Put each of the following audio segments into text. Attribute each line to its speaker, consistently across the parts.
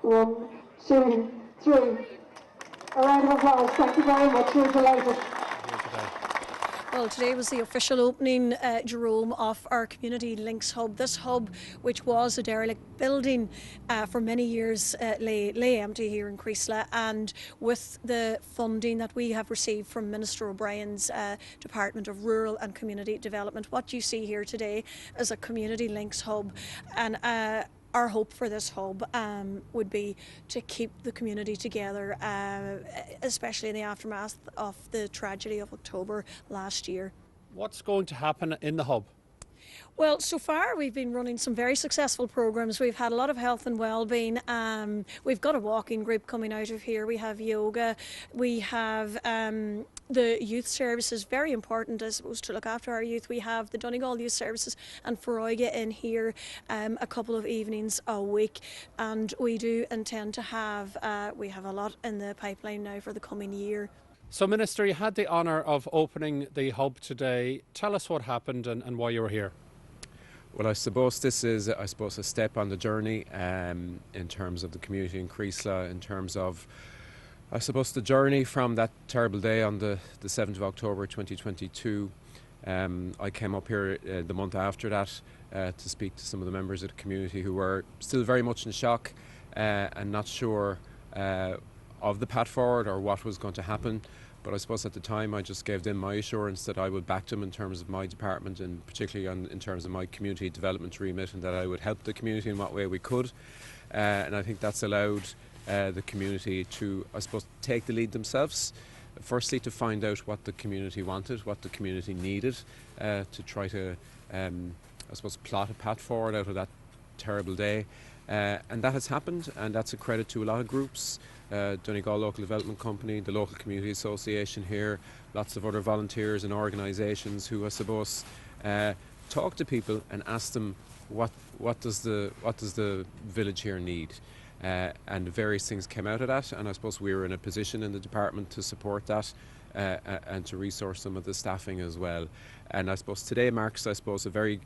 Speaker 1: 1, 2, 3. A round of applause. Thank you very much. We're delighted.
Speaker 2: Well, today was the official opening, Jerome, of our Community Links Hub. This hub, which was a derelict building for many years, lay empty here in Creeslough, and with the funding that we have received from Minister O'Brien's Department of Rural and Community Development, what you see here today is a Community Links Hub. And our hope for this hub would be to keep the community together, especially in the aftermath of the tragedy of October last year.
Speaker 3: What's going to happen in the hub?
Speaker 2: Well, so far we've been running some very successful programs. We've had a lot of health and well-being. We've got a walking group coming out of here. We have yoga. We have the youth services, very important, I suppose, to look after our youth. We have the Donegal Youth Services and Foróige in here a couple of evenings a week, and we do intend to have, we have a lot in the pipeline now for the coming year.
Speaker 3: So, Minister, you had the honour of opening the hub today. Tell us what happened and why you were here.
Speaker 4: Well, I suppose this is, a step on the journey in terms of the community in Creeslough, in terms of, I suppose, the journey from that terrible day on the 7th of October 2022. I came up here the month after that to speak to some of the members of the community who were still very much in shock and not sure of the path forward or what was going to happen. But I suppose at the time I just gave them my assurance that I would back them in terms of my department, and particularly in terms of my community development remit, and that I would help the community in what way we could. And I think that's allowed the community to, I suppose, take the lead themselves. Firstly, to find out what the community wanted, what the community needed, to try to, I suppose, plot a path forward out of that terrible day. And that has happened, and that's a credit to a lot of groups. Donegal Local Development Company, the local community association here, lots of other volunteers and organisations who, I suppose, talk to people and ask them what does the village here need, and various things came out of that. And I suppose we were in a position in the department to support that and to resource some of the staffing as well. And I suppose today marks, a very,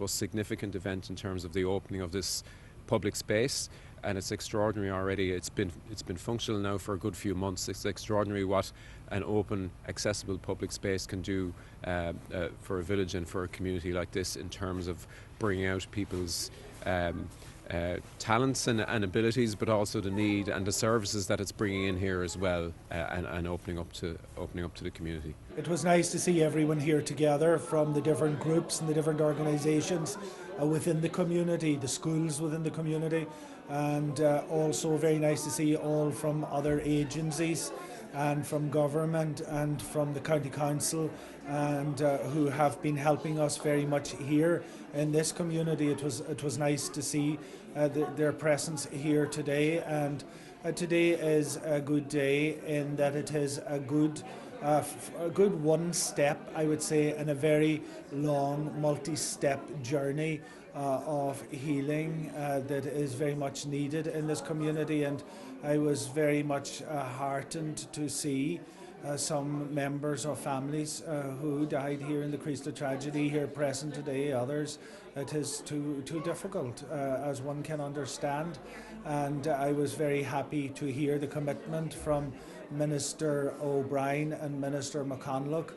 Speaker 4: significant event in terms of the opening of this public space. And it's extraordinary already. It's been functional now for a good few months. It's extraordinary what an open, accessible public space can do for a village and for a community like this, in terms of bringing out people's talents and abilities, but also the need and the services that it's bringing in here as well, and opening up to the community.
Speaker 5: It was nice to see everyone here together from the different groups and the different organisations within the community, the schools within the community, and also very nice to see all from other agencies and from government and from the county council, and who have been helping us very much here in this community. It was nice to see their presence here today, and today is a good day in that it is a good one step, I would say, in a very long multi-step journey of healing that is very much needed in this community. And I was very much heartened to see some members of families who died here in the Creeslough tragedy here present today. Others, it is too difficult, as one can understand. And I was very happy to hear the commitment from Minister O'Brien and Minister McConlough,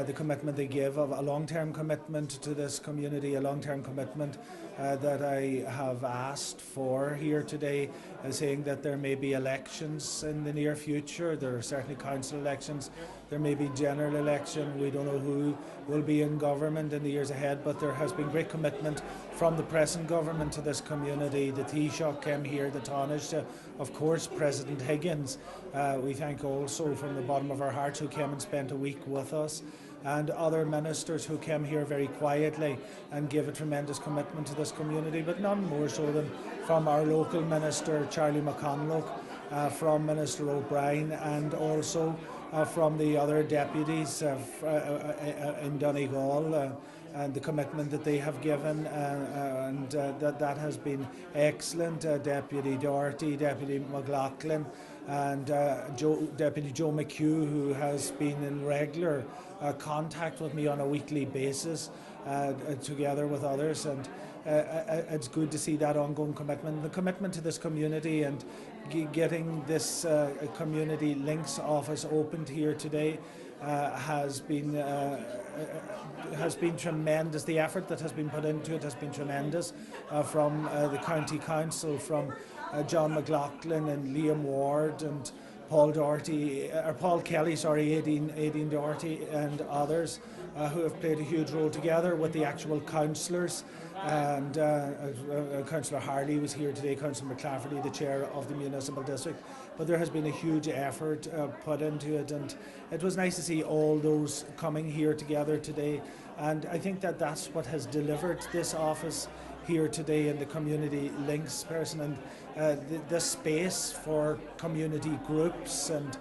Speaker 5: the commitment they give of a long-term commitment to this community, a long-term commitment that I have asked for here today, saying that there may be elections in the near future. There are certainly council elections. There may be general election. We don't know who will be in government in the years ahead, but there has been great commitment from the present government to this community. The Taoiseach came here, the Taoiseach, of course, President Higgins. We thank also from the bottom of our hearts who came and spent a week with us, and other ministers who came here very quietly and gave a tremendous commitment to this community, but none more so than from our local minister, Charlie McConlough, from Minister O'Brien, and also from the other deputies in Donegal, and the commitment that they have given, and that has been excellent. Deputy Doherty, Deputy McLaughlin, and Deputy Joe McHugh, who has been in regular contact with me on a weekly basis, together with others, and it's good to see that ongoing commitment, the commitment to this community, and getting this community links office opened here today has been tremendous. The effort that has been put into it has been tremendous from the County Council, from John McLaughlin and Liam Ward and Paul Kelly, Aideen Doherty and others who have played a huge role together with the actual councillors. And Councillor Harley was here today, Councillor McClafferty, the chair of the municipal district. But there has been a huge effort put into it, and it was nice to see all those coming here together today. And I think that that's what has delivered this office here today in the community links person, and the space for community groups and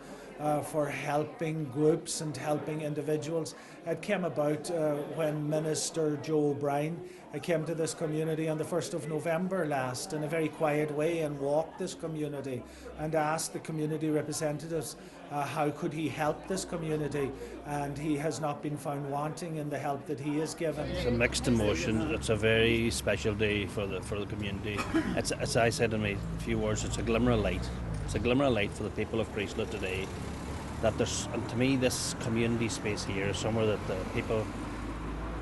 Speaker 5: for helping groups and helping individuals. It came about when Minister Joe O'Brien came to this community on the 1st of November last in a very quiet way and walked this community and asked the community representatives how could he help this community, and he has not been found wanting in the help that he has given.
Speaker 6: It's a mixed emotion. It's a very special day for the community. It's, as I said in my few words, it's a glimmer of light. It's a glimmer of light for the people of Creeslough today. That and to me, this community space here is somewhere that the people,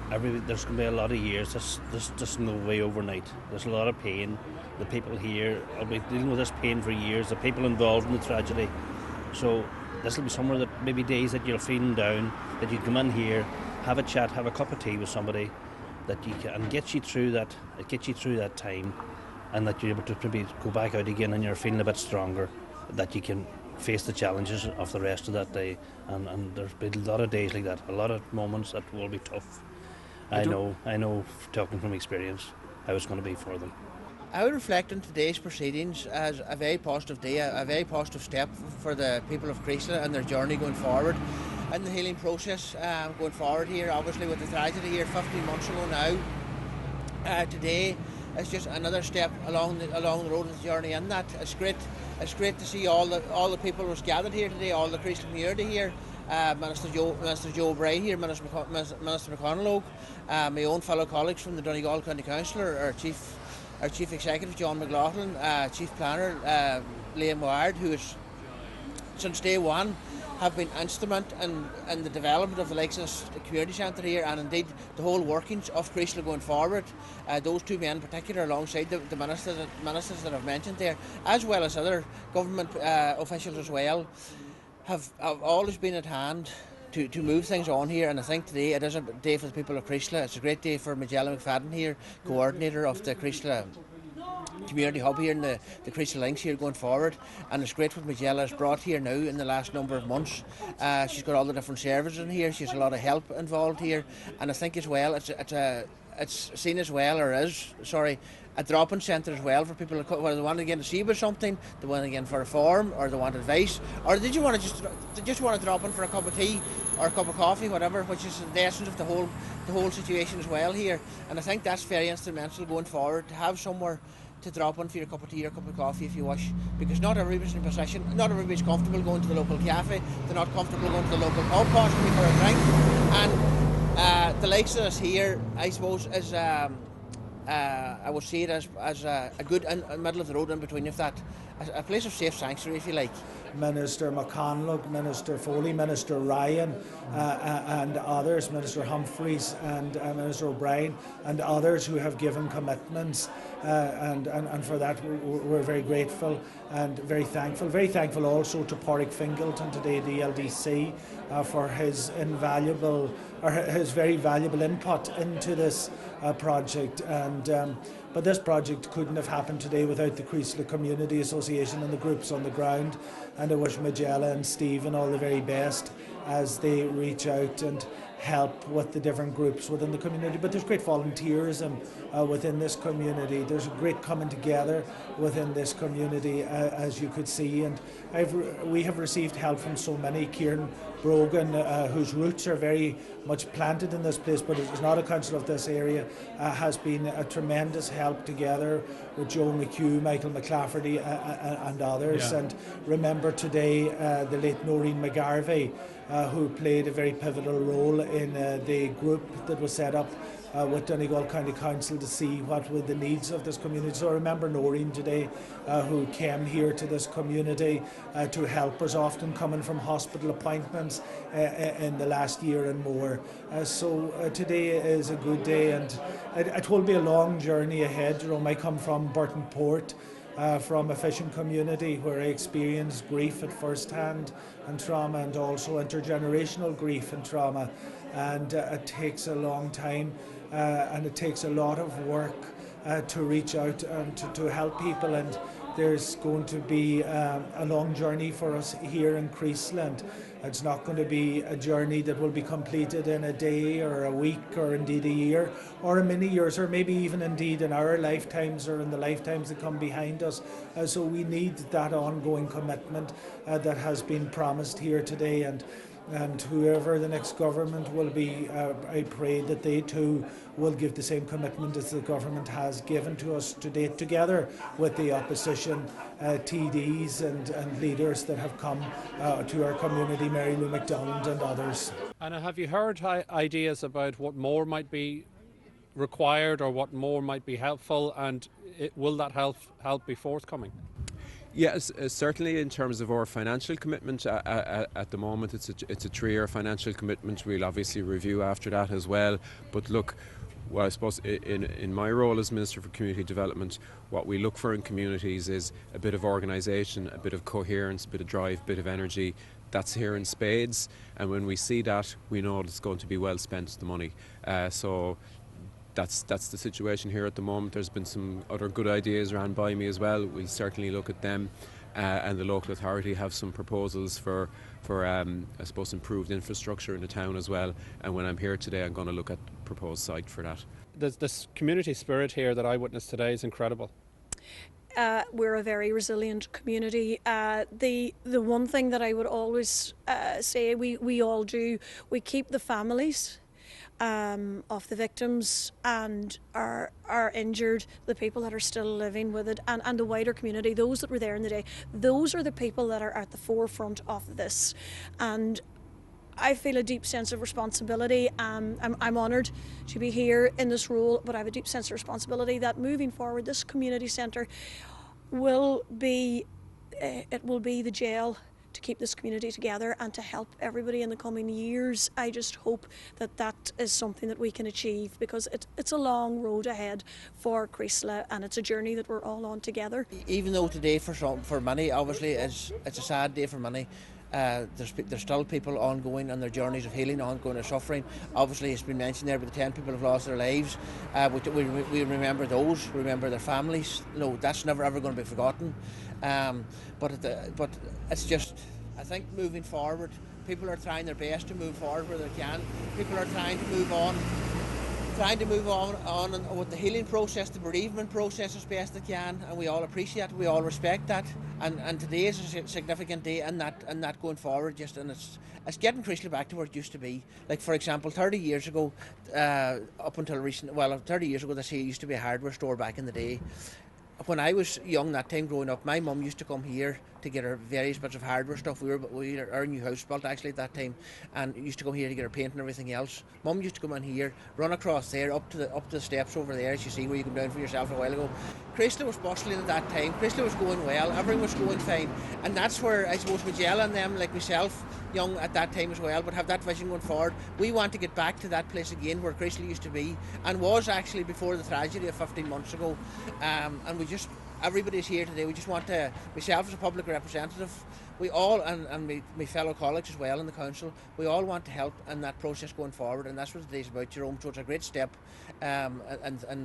Speaker 6: there's going to be a lot of years. There's just no way overnight. There's a lot of pain. The people here will be dealing with this pain for years. The people involved in the tragedy. So this will be somewhere that maybe days that you're feeling down, that you come in here, have a chat, have a cup of tea with somebody, that you can, and get you through that time, and that you're able to maybe go back out again and you're feeling a bit stronger, that you can face the challenges of the rest of that day. And there's been a lot of days like that, a lot of moments that will be tough. I know, talking from experience, how it's going to be for them.
Speaker 7: I would reflect on today's proceedings as a very positive day, a very positive step for the people of Creeslough and their journey going forward in the healing process going forward here. Obviously, with the tragedy here 15 months ago now, today is just another step along the road of the journey. And that it's great to see all the people who was gathered here today, all the Creeslough community here. Minister Joe O'Brien here, Minister McConnell, my own fellow colleagues from the Donegal County Council, our Chief Executive John McLaughlin, Chief Planner Liam Ward, who is since day one have been instrument in the development of the Lakes Community Centre here, and indeed the whole workings of Creeslough going forward. Those two men in particular, alongside the ministers that I've mentioned there, as well as other government officials as well, have always been at hand to move things on here. And I think today it is a day for the people of Creeslough. It's a great day for Majella McFadden here, coordinator of the Creeslough Community Hub here in the Creeslough Links here going forward. And it's great what Majella has brought here now in the last number of months. She's got all the different services in here. She has a lot of help involved here, and I think as well it's seen as well, or is, sorry, a drop-in centre as well for people whether they want to get to see about something, they want to get for a form, or they want advice, or they just want to drop in for a cup of tea or a cup of coffee, whatever, which is the essence of the whole situation as well here. And I think that's very instrumental going forward, to have somewhere to drop in for your cup of tea or cup of coffee if you wish, because not everybody's in a position, not everybody's comfortable going to the local cafe, they're not comfortable going to the local pub possibly for a drink. And the likes of us here, I suppose, is I would see it as a good middle of the road in between, if that, a place of safe sanctuary, if you like.
Speaker 5: Minister McConnell, Minister Foley, Minister Ryan and others, Minister Humphreys and Minister O'Brien and others who have given commitments, and for that we're very grateful and very thankful. Very thankful also to Pádraig Fingleton today, the LDC, for his very valuable input into this project. But this project couldn't have happened today without the Creeslough Community Association and the groups on the ground. And I wish Majella and Stephen all the very best as they reach out and help with the different groups within the community. But there's great volunteerism within this community. There's a great coming together within this community, as you could see. And we have received help from so many. Kieran Brogan, whose roots are very much planted in this place, but is not a councillor of this area, has been a tremendous help together with Joe McHugh, Michael McClafferty and others. Yeah. And remember today the late Noreen McGarvey, who played a very pivotal role in the group that was set up with Donegal County Council to see what were the needs of this community. So I remember Noreen today, who came here to this community to help us, often coming from hospital appointments in the last year and more. So today is a good day, and it will be a long journey ahead. I come from Burton Port, from a fishing community where I experienced grief at first hand and trauma, and also intergenerational grief and trauma. And it takes a long time and it takes a lot of work to reach out and to help people. And there's going to be a long journey for us here in Creeslough. It's not going to be a journey that will be completed in a day or a week or indeed a year or many years, or maybe even indeed in our lifetimes or in the lifetimes that come behind us. So we need that ongoing commitment that has been promised here today. And whoever the next government will be, I pray that they too will give the same commitment as the government has given to us to date, together with the opposition TDs and leaders that have come to our community, Mary Lou MacDonald and others.
Speaker 3: And have you heard ideas about what more might be required or what more might be helpful, and will that help be forthcoming?
Speaker 4: Yes, certainly in terms of our financial commitment at the moment, it's a 3-year financial commitment. We'll obviously review after that as well. But look, well, I suppose in my role as Minister for Community Development, what we look for in communities is a bit of organisation, a bit of coherence, a bit of drive, a bit of energy. That's here in spades, and when we see that, we know it's going to be well spent, the money. So that's the situation here at the moment. There's been some other good ideas ran by me as well. We'll certainly look at them, and the local authority have some proposals for I suppose improved infrastructure in the town as well. And when I'm here today, I'm going to look at the proposed site for that.
Speaker 3: This community spirit here that I witnessed today is incredible.
Speaker 2: We're a very resilient community. The one thing that I would always say we all do, we keep the families of the victims and are injured, the people that are still living with it, and the wider community, those that were there in the day. Those are the people that are at the forefront of this. And I feel a deep sense of responsibility. I'm honoured to be here in this role, but I have a deep sense of responsibility that moving forward, this community centre will be the gel to keep this community together and to help everybody in the coming years. I just hope that is something that we can achieve, because it's a long road ahead for Creeslough, and it's a journey that we're all on together.
Speaker 7: Even though today for many, obviously, it's a sad day for many, there's still people ongoing on their journeys of healing, ongoing of suffering. Obviously, it's been mentioned there, but the 10 people have lost their lives. We remember those, remember their families. No, that's never ever going to be forgotten. But it's just, I think moving forward, people are trying their best to move forward where they can. People are trying to move on with the healing process, the bereavement process as best they can, and we all appreciate it, we all respect that, and today is a significant day in that going forward, and it's getting Creeslough back to where it used to be. Like, for example, 30 years ago, up until 30 years ago, this here used to be a hardware store back in the day. When I was young that time growing up, my mum used to come here to get her various bits of hardware stuff. We had our new house built actually at that time, and used to come here to get her paint and everything else. Mum used to come in here, run across there, up to the steps over there, as you see where you come down for yourself a while ago. Creeslough was bustling at that time. Creeslough was going well, everything was going fine, and that's where I suppose Magella and them, like myself, young at that time as well, but have that vision going forward. We want to get back to that place again where Creeslough used to be, and was actually before the tragedy of 15 months ago. And everybody's here today. We just want to, myself as a public representative, we all, and my fellow colleagues as well in the council, we all want to help in that process going forward, and that's what today's about, Jerome. So it's a great step and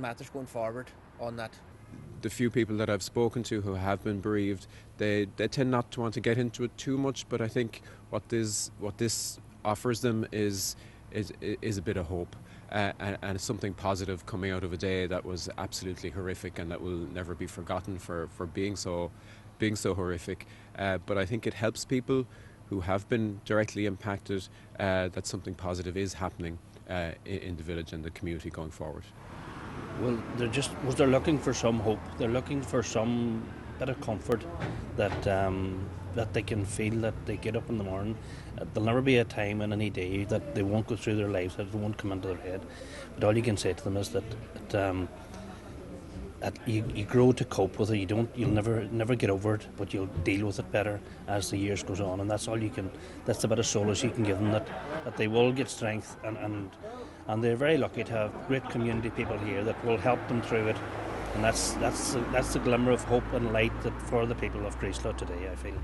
Speaker 7: matters going forward on that.
Speaker 4: The few people that I've spoken to who have been bereaved, they tend not to want to get into it too much, but I think what this offers them is a bit of hope. And something positive coming out of a day that was absolutely horrific and that will never be forgotten for being so horrific. But I think it helps people who have been directly impacted that something positive is happening in the village and the community going forward.
Speaker 6: Well, they're looking for some hope. They're looking for some bit of comfort that that they can feel that they get up in the morning. There'll never be a time in any day that they won't go through their lives, that it won't come into their head. But all you can say to them is that you grow to cope with it. You'll never get over it, but you'll deal with it better as the years goes on. And that's all you can. That's the bit of solace you can give them, that they will get strength, and they're very lucky to have great community people here that will help them through it. And that's the glimmer of hope and light that for the people of Creeslough today, I feel.